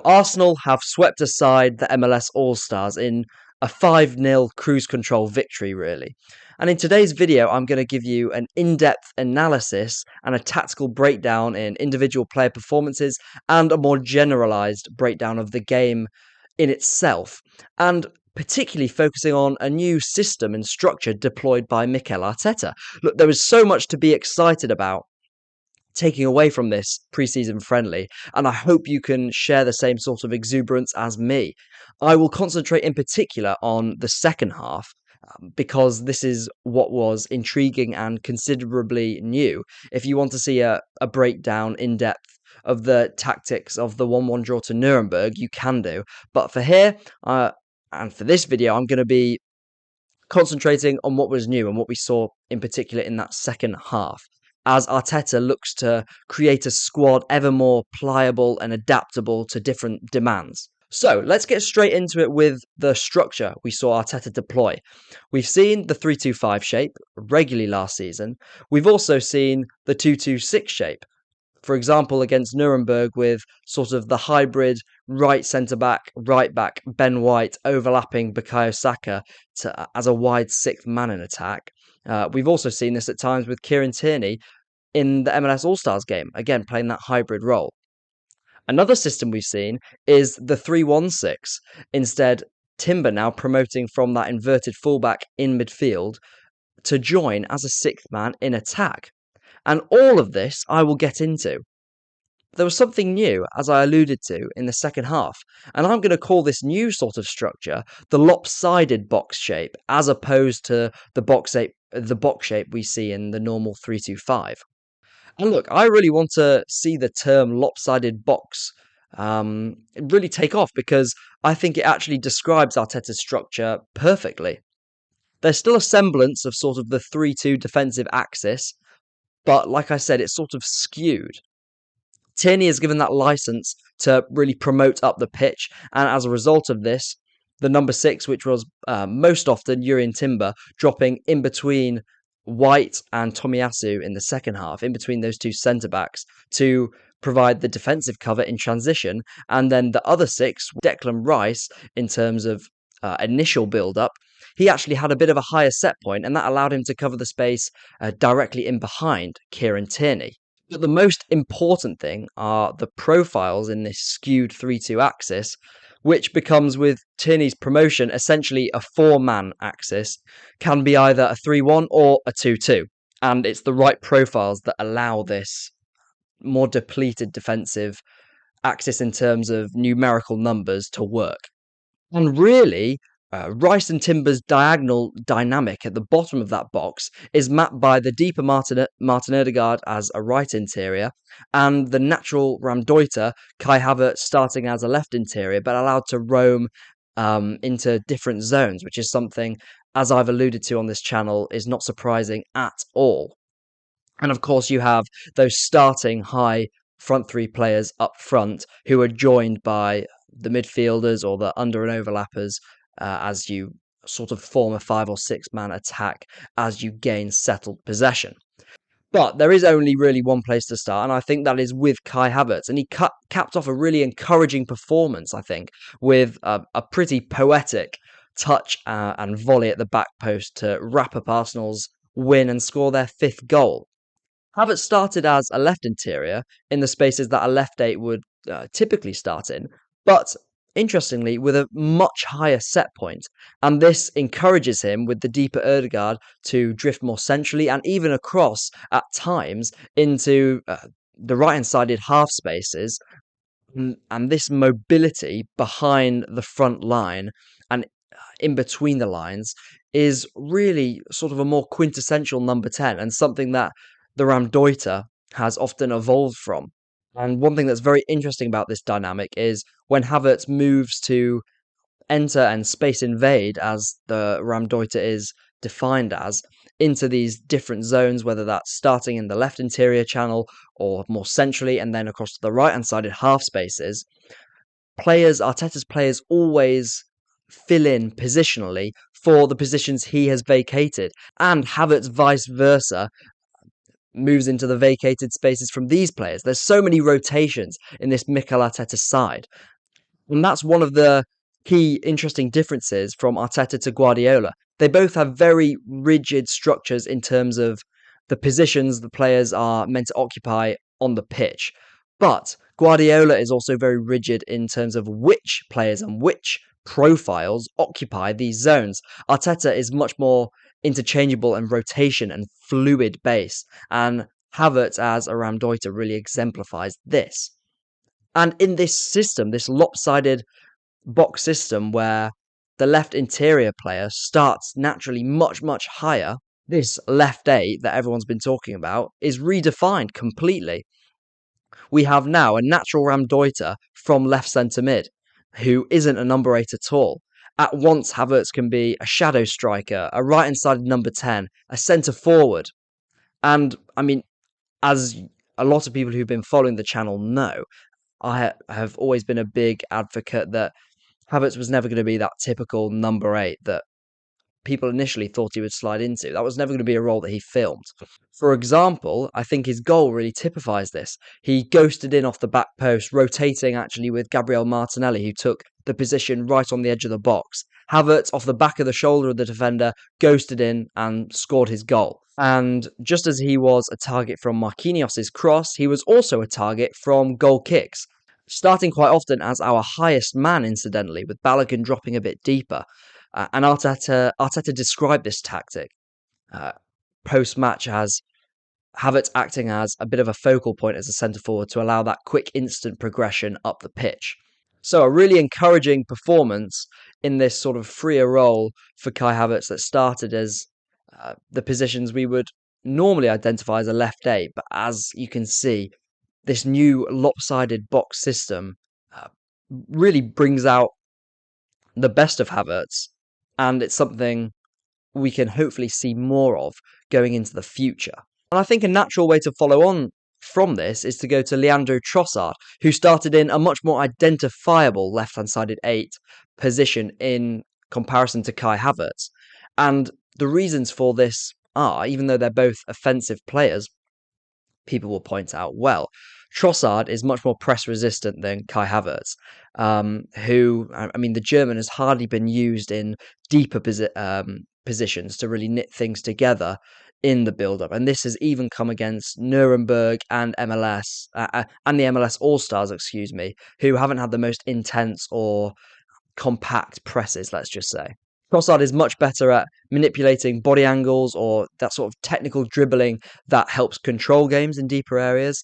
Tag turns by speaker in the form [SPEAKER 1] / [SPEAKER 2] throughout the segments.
[SPEAKER 1] Arsenal have swept aside the MLS All-Stars in a 5-0 cruise control victory, really. And in today's video, I'm going to give you an in-depth analysis and a tactical breakdown in individual player performances and a more generalised breakdown of the game in itself, and particularly focusing on a new system and structure deployed by Mikel Arteta. Look, there is so much to be excited about taking away from this pre-season friendly, and I hope you can share the same sort of exuberance as me. I will concentrate in particular on the second half, because this is what was intriguing and considerably new. If you want to see a breakdown in depth of the tactics of the 1-1 draw to Nuremberg, you can do. But for here, and for this video, I'm going to be concentrating on what was new and what we saw in particular in that second half, as Arteta looks to create a squad ever more pliable and adaptable to different demands. So let's get straight into it with the structure we saw Arteta deploy. We've seen the 3-2-5 shape regularly last season. We've also seen the 2-2-6 shape. For example, against Nuremberg with sort of the hybrid right centre-back, right-back, Ben White overlapping Bukayo Saka as a wide sixth man in attack. We've also seen this at times with Jurrien Timber in the MLS All-Stars game, again playing that hybrid role. Another system we've seen is the 3-1-6. Instead, Timber now promoting from that inverted fullback in midfield to join as a sixth man in attack. And all of this I will get into. There was something new, as I alluded to, in the second half, and I'm going to call this new sort of structure the lopsided box shape, as opposed to the box shape we see in the normal 3-2-5. And look, I really want to see the term lopsided box really take off, because I think it actually describes Arteta's structure perfectly. There's still a semblance of sort of the 3-2 defensive axis, but like I said, it's sort of skewed. Tierney is given that license to really promote up the pitch, and as a result of this, the number 6, which was most often Jurrien Timber, dropping in between White and Tomiyasu in the second half, in between those two centre-backs, to provide the defensive cover in transition, and then the other 6, Declan Rice, in terms of initial build-up, he actually had a bit of a higher set point, and that allowed him to cover the space directly in behind Jurrien Timber. But the most important thing are the profiles in this skewed 3-2 axis, which becomes, with Tierney's promotion, essentially a 4-man axis, can be either a 3-1 or a 2-2. And it's the right profiles that allow this more depleted defensive axis in terms of numerical numbers to work. And really, Rice and Timber's diagonal dynamic at the bottom of that box is mapped by the deeper Martin Odegaard as a right interior, and the natural Raumdeuter, Kai Havertz, starting as a left interior, but allowed to roam into different zones, which is something, as I've alluded to on this channel, is not surprising at all. And of course, you have those starting high front three players up front who are joined by the midfielders or the under and overlappers as you sort of form a 5 or 6 man attack as you gain settled possession. But there is only really one place to start, and I think that is with Kai Havertz. And he capped off a really encouraging performance, I think, with a pretty poetic touch and volley at the back post to wrap up Arsenal's win and score their 5th goal. Havertz started as a left interior in the spaces that a left 8 would typically start in, but interestingly, with a much higher set point, and this encourages him with the deeper Odegaard to drift more centrally and even across at times into the right-hand-sided half spaces, and this mobility behind the front line and in between the lines is really sort of a more quintessential number 10 and something that the Raumdeuter has often evolved from. And one thing that's very interesting about this dynamic is when Havertz moves to enter and space invade, as the Raumdeuter is defined as, into these different zones, whether that's starting in the left interior channel or more centrally and then across to the right-hand-sided half spaces, Arteta's players always fill in positionally for the positions he has vacated, and Havertz vice versa moves into the vacated spaces from these players. There's so many rotations in this Mikel Arteta side. And that's one of the key interesting differences from Arteta to Guardiola. They both have very rigid structures in terms of the positions the players are meant to occupy on the pitch. But Guardiola is also very rigid in terms of which players and which profiles occupy these zones. Arteta is much more interchangeable and rotation and fluid based, and Havertz as a Raumdeuter really exemplifies this. And in this system, this lopsided box system where the left interior player starts naturally much, much higher, this left eight that everyone's been talking about is redefined completely. We have now a natural Raumdeuter from left centre mid, who isn't a number 8 at all. At once, Havertz can be a shadow striker, a right-hand sided number 10, a centre forward. And, I mean, as a lot of people who've been following the channel know, I have always been a big advocate that Havertz was never going to be that typical number 8 that people initially thought he would slide into. That was never going to be a role that he filmed. For example, I think his goal really typifies this. He ghosted in off the back post, rotating actually with Gabriel Martinelli, who took the position right on the edge of the box. Havertz, off the back of the shoulder of the defender, ghosted in and scored his goal. And just as he was a target from Marquinhos' cross, he was also a target from goal kicks, starting quite often as our highest man, incidentally, with Balogun dropping a bit deeper. And Arteta described this tactic post-match as Havertz acting as a bit of a focal point as a centre-forward to allow that quick instant progression up the pitch. So a really encouraging performance in this sort of freer role for Kai Havertz that started as the positions we would normally identify as a left eight, but as you can see, this new lopsided box system really brings out the best of Havertz, and it's something we can hopefully see more of going into the future. And I think a natural way to follow on from this is to go to Leandro Trossard, who started in a much more identifiable left-hand sided 8 position in comparison to Kai Havertz. And the reasons for this are, even though they're both offensive players, people will point out, well, Trossard is much more press resistant than Kai Havertz, who, I mean, the German has hardly been used in deeper positions to really knit things together in the build-up. And this has even come against Nuremberg and MLS, and the MLS All-Stars, excuse me, who haven't had the most intense or compact presses, let's just say. Trossard is much better at manipulating body angles or that sort of technical dribbling that helps control games in deeper areas,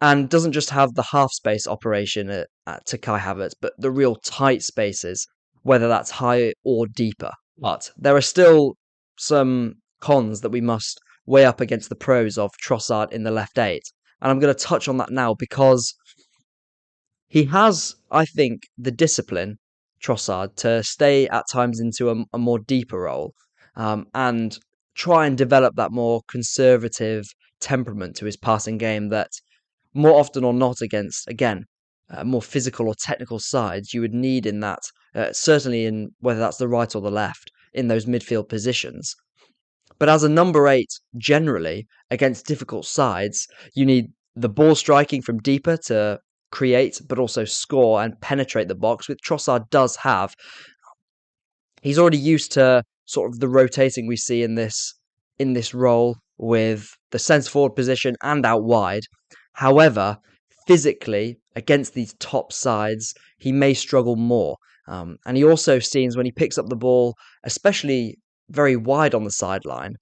[SPEAKER 1] and doesn't just have the half space operation to Kai Havertz, but the real tight spaces, whether that's high or deeper. But there are still some cons that we must weigh up against the pros of Trossard in the left 8. And I'm going to touch on that now because he has, I think, the discipline, Trossard, to stay at times into a more deeper role and try and develop that more conservative temperament to his passing game that more often or not against, again, more physical or technical sides you would need in that, certainly in whether that's the right or the left, in those midfield positions. But as a number 8, generally, against difficult sides, you need the ball striking from deeper to create, but also score and penetrate the box, which Trossard does have. He's already used to sort of the rotating we see in this role with the centre forward position and out wide. However, physically, against these top sides, he may struggle more. And he also seems when he picks up the ball, especially very wide on the sideline,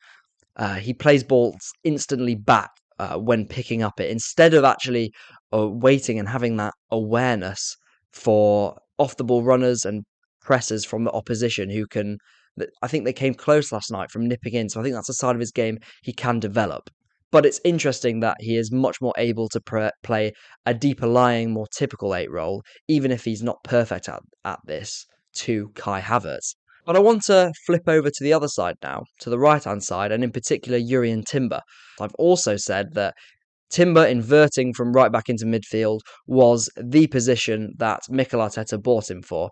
[SPEAKER 1] he plays balls instantly back when picking up it, instead of actually waiting and having that awareness for off-the-ball runners and pressers from the opposition who can... I think they came close last night from nipping in, so I think that's a side of his game he can develop. But it's interesting that he is much more able to play a deeper lying, more typical 8 role, even if he's not perfect at this, to Kai Havertz. But I want to flip over to the other side now, to the right-hand side, and in particular Jurrien Timber. I've also said that Timber inverting from right back into midfield was the position that Mikel Arteta bought him for.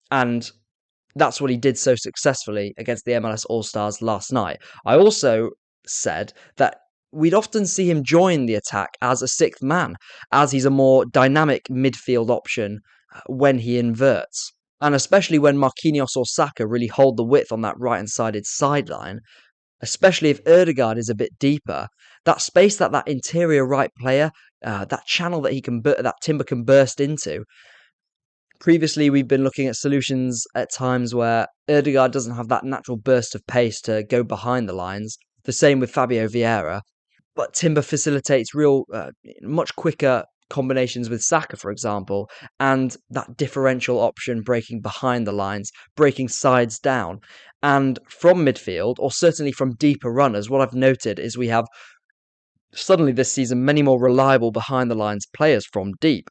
[SPEAKER 1] And that's what he did so successfully against the MLS All-Stars last night. I also said that we'd often see him join the attack as a 6th man, as he's a more dynamic midfield option when he inverts. And especially when Marquinhos or Saka really hold the width on that right-hand-sided sideline, especially if Ødegaard is a bit deeper, that space that interior right player, that channel that Timber can burst into. Previously, we've been looking at solutions at times where Ødegaard doesn't have that natural burst of pace to go behind the lines. The same with Fabio Vieira. But Timber facilitates much quicker combinations with Saka, for example, and that differential option breaking behind the lines, breaking sides down. And from midfield, or certainly from deeper runners, what I've noted is we have suddenly this season many more reliable behind the lines players from deep.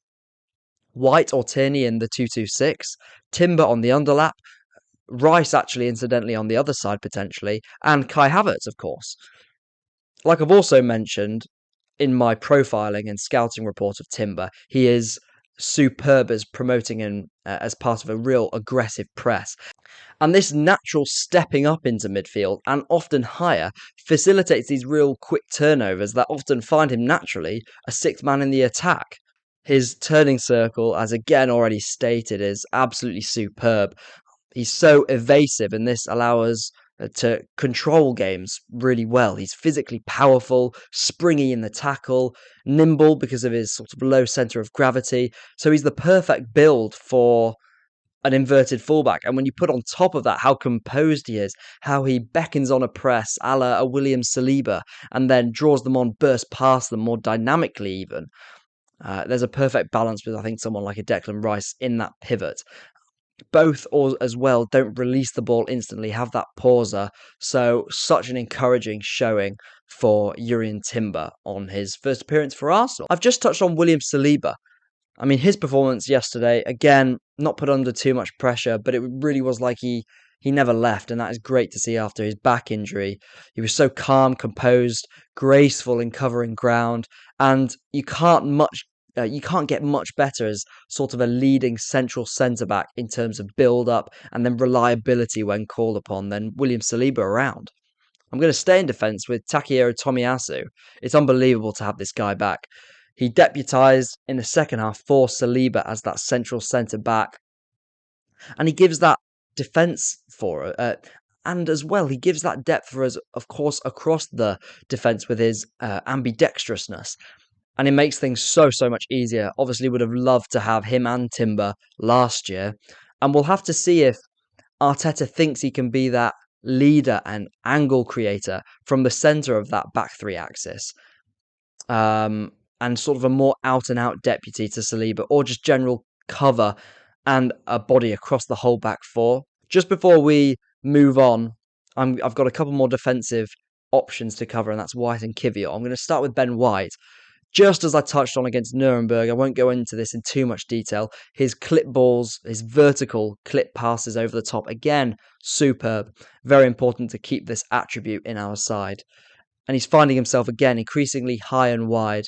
[SPEAKER 1] White or Tierney in the 2-2-6, Timber on the underlap, Rice actually incidentally on the other side potentially, and Kai Havertz, of course. Like I've also mentioned in my profiling and scouting report of Timber, he is superb as promoting him as part of a real aggressive press. And this natural stepping up into midfield and often higher facilitates these real quick turnovers that often find him naturally a sixth man in the attack. His turning circle, as again already stated, is absolutely superb. He's so evasive, and this allows us to control games really well. He's physically powerful, springy in the tackle, nimble because of his sort of low centre of gravity. So he's the perfect build for an inverted fullback. And when you put on top of that how composed he is, how he beckons on a press a la a William Saliba, and then draws them on, bursts past them more dynamically even. There's a perfect balance with, I think, someone like a Declan Rice in that pivot. Both, or as well, don't release the ball instantly, have that pauser. So, such an encouraging showing for Jurrien Timber on his first appearance for Arsenal. I've just touched on William Saliba. I mean, his performance yesterday, again, not put under too much pressure, but it really was like he never left, and that is great to see after his back injury. He was so calm, composed, graceful in covering ground, and you can't get much better as sort of a leading central centre-back in terms of build-up and then reliability when called upon than William Saliba around. I'm going to stay in defence with Takehiro Tomiyasu. It's unbelievable to have this guy back. He deputised in the second half for Saliba as that central centre-back, and he gives that defence for it. And as well, he gives that depth for us, of course, across the defence with his ambidextrousness. And it makes things so much easier. Obviously, would have loved to have him and Timber last year. And we'll have to see if Arteta thinks he can be that leader and angle creator from the centre of that back three axis. And sort of a more out-and-out deputy to Saliba, or just general cover and a body across the whole back four. Just before we move on, I've got a couple more defensive options to cover, and that's White and Kiwior. I'm going to start with Ben White. Just as I touched on against Nuremberg, I won't go into this in too much detail. His clip balls, his vertical clip passes over the top, again, superb. Very important to keep this attribute in our side. And he's finding himself again increasingly high and wide.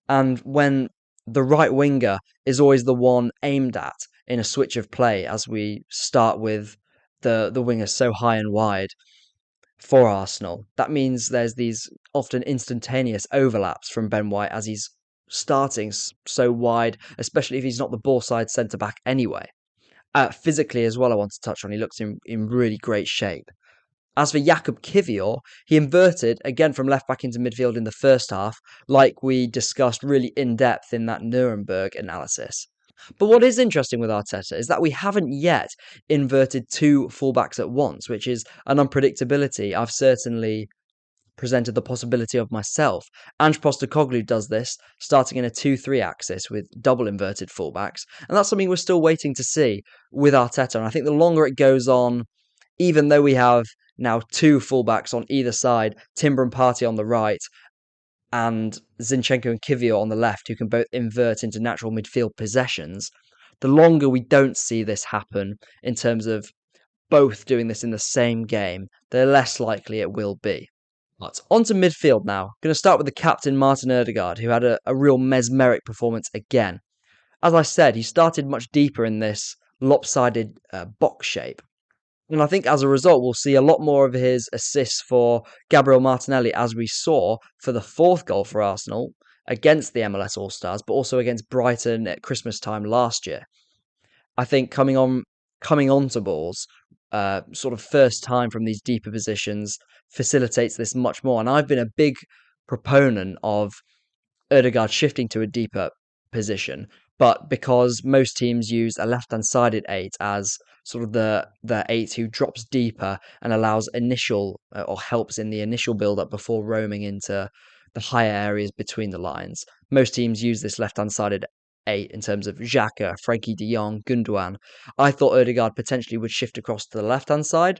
[SPEAKER 1] And when the right winger is always the one aimed at in a switch of play, as we start with the wingers so high and wide for Arsenal, that means there's these often instantaneous overlaps from Ben White as he's starting so wide, especially if he's not the ball side centre-back anyway. Physically as well, I want to touch on, he looks in really great shape. As for Jakub Kiwior, he inverted again from left back into midfield in the first half, like we discussed really in depth in that Nuremberg analysis. But what is interesting with Arteta is that we haven't yet inverted two fullbacks at once, which is an unpredictability I've certainly presented the possibility of myself. Ange Postecoglou does this, starting in a 2-3 axis with double inverted fullbacks, and that's something we're still waiting to see with Arteta. And I think the longer it goes on, even though we have now two fullbacks on either side, Timber and Partey on the right, and Zinchenko and Kiwior on the left, who can both invert into natural midfield possessions, the longer we don't see this happen in terms of both doing this in the same game, the less likely it will be. But on to midfield now. I'm going to start with the captain, Martin Ødegaard, who had a real mesmeric performance again. As I said, he started much deeper in this lopsided box shape. And I think as a result, we'll see a lot more of his assists for Gabriel Martinelli, as we saw for the fourth goal for Arsenal against the MLS All-Stars, but also against Brighton at Christmas time last year. I think coming onto balls, sort of first time from these deeper positions facilitates this much more. And I've been a big proponent of Ødegaard shifting to a deeper position, but because most teams use a left-hand sided eight as sort of the eight who drops deeper and allows initial or helps in the initial build-up before roaming into the higher areas between the lines. Most teams use this left-hand sided eight in terms of Xhaka, Frankie de Jong, Gundogan. I thought Ødegaard potentially would shift across to the left-hand side,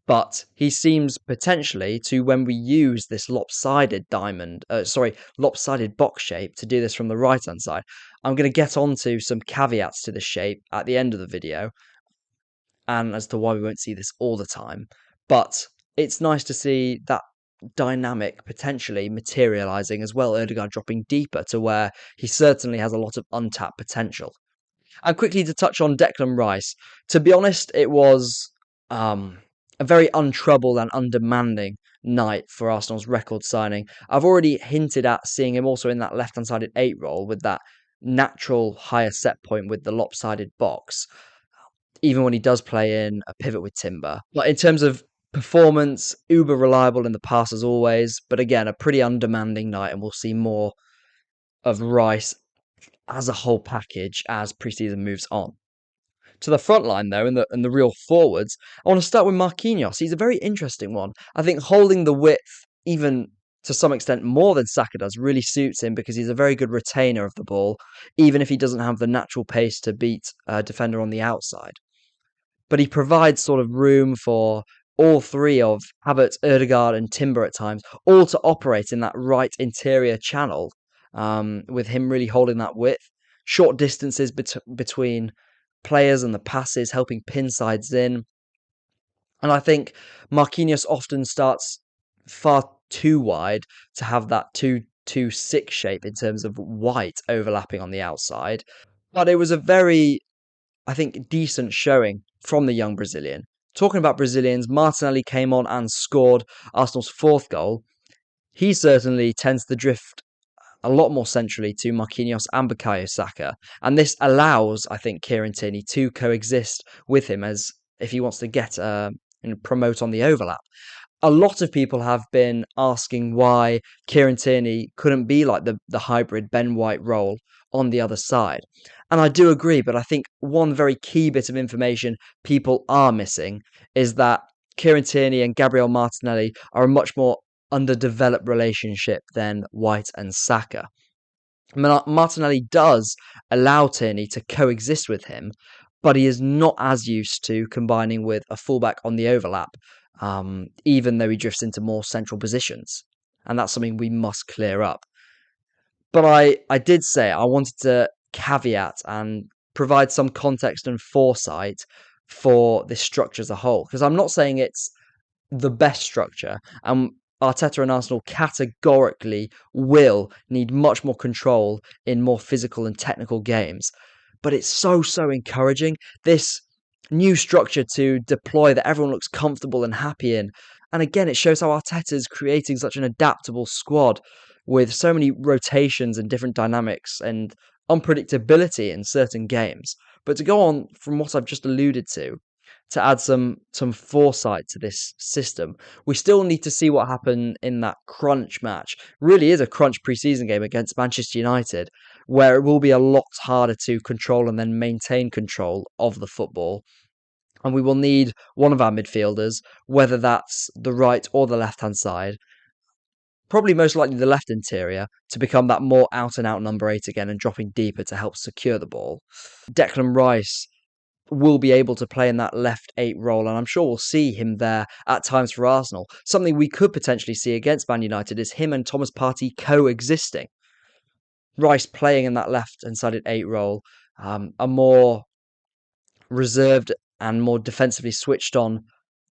[SPEAKER 1] but he seems potentially to, when we use this lopsided lopsided box shape to do this from the right hand side. I'm going to get onto some caveats to this shape at the end of the video and as to why we won't see this all the time. But it's nice to see that dynamic potentially materializing as well. Ødegaard dropping deeper to where he certainly has a lot of untapped potential. And quickly to touch on Declan Rice, to be honest, it was a very untroubled and undemanding night for Arsenal's record signing. I've already hinted at seeing him also in that left-hand sided 8 role with that natural higher set point with the lopsided box, even when he does play in a pivot with Timber. But in terms of performance, uber reliable in the pass as always, but again, a pretty undemanding night, and we'll see more of Rice as a whole package as preseason moves on. To the front line, though, and the real forwards, I want to start with Marquinhos. He's a very interesting one. I think holding the width, even to some extent more than Saka does, really suits him because he's a very good retainer of the ball, even if he doesn't have the natural pace to beat a defender on the outside. But he provides sort of room for all three of Havertz, Ødegaard, and Timber at times, all to operate in that right interior channel, with him really holding that width. Short distances between players and the passes, helping pin sides in. And I think Marquinhos often starts far too wide to have that 2-2-6 shape in terms of White overlapping on the outside. But it was a very, I think, decent showing from the young Brazilian. Talking about Brazilians, Martinelli came on and scored Arsenal's 4th goal. He certainly tends to drift a lot more centrally to Marquinhos and Bukayo Saka. And this allows, I think, Kieran Tierney to coexist with him as if he wants to get and promote on the overlap. A lot of people have been asking why Kieran Tierney couldn't be like the hybrid Ben White role on the other side. And I do agree, but I think one very key bit of information people are missing is that Kieran Tierney and Gabriel Martinelli are a much more underdeveloped relationship than White and Saka. Martinelli does allow Tierney to coexist with him, but he is not as used to combining with a fullback on the overlap, even though he drifts into more central positions. And that's something we must clear up. But I did say I wanted to caveat and provide some context and foresight for this structure as a whole, because I'm not saying it's the best structure, and Arteta and Arsenal categorically will need much more control in more physical and technical games. But it's so encouraging, this new structure to deploy that everyone looks comfortable and happy in. And again, it shows how Arteta is creating such an adaptable squad with so many rotations and different dynamics and unpredictability in certain games. But to go on from what I've just alluded to add some foresight to this system, we still need to see what happened in that crunch match. Really is a crunch pre-season game against Manchester United, where it will be a lot harder to control and then maintain control of the football. And we will need one of our midfielders, whether that's the right or the left-hand side, probably most likely the left interior, to become that more out-and-out number 8 again and dropping deeper to help secure the ball. Declan Rice will be able to play in that left 8 role, and I'm sure we'll see him there at times for Arsenal. Something we could potentially see against Man United is him and Thomas Partey coexisting. Rice playing in that left-sided 8 role, a more reserved and more defensively switched on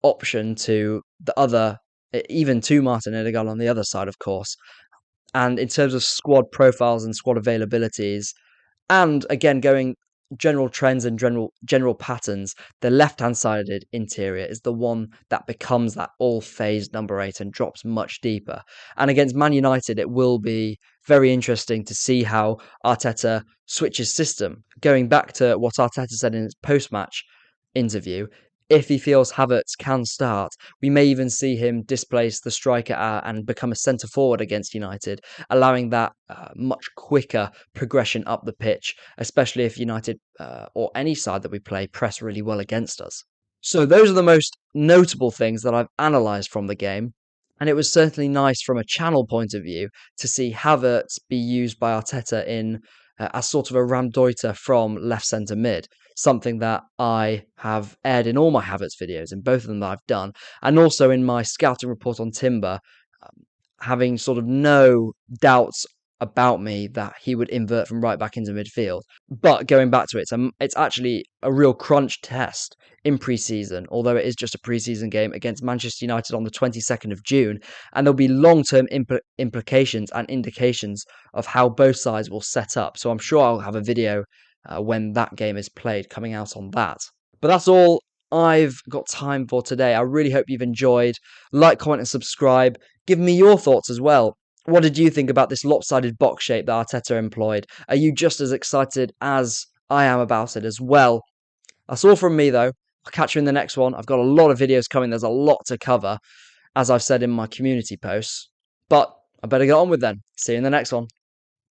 [SPEAKER 1] option to the other, even to Martin Ødegaard on the other side, of course. And in terms of squad profiles and squad availabilities, and again, going general trends and general patterns, the left-hand sided interior is the one that becomes that all-phase number 8 and drops much deeper. And against Man United, it will be very interesting to see how Arteta switches system. Going back to what Arteta said in his post-match interview, if he feels Havertz can start, we may even see him displace the striker and become a centre forward against United, allowing that much quicker progression up the pitch, especially if United or any side that we play press really well against us. So those are the most notable things that I've analysed from the game. And it was certainly nice from a channel point of view to see Havertz be used by Arteta in as sort of a Raumdeuter from left centre mid, something that I have aired in all my Havertz videos, in both of them that I've done, and also in my scouting report on Timber, having sort of no doubts about me that he would invert from right back into midfield. But going back to it, it's actually a real crunch test in pre-season, although it is just a pre-season game against Manchester United on the 22nd of June, and there'll be long-term implications and indications of how both sides will set up. So I'm sure I'll have a video when that game is played coming out on that. But that's all I've got time for today. I really hope you've enjoyed. Like, comment, and subscribe. Give me your thoughts as well. What did you think about this lopsided box shape that Arteta employed? Are you just as excited as I am about it as well? That's all from me, though. I'll catch you in the next one. I've got a lot of videos coming. There's a lot to cover, as I've said in my community posts. But I better get on with them. See you in the next one.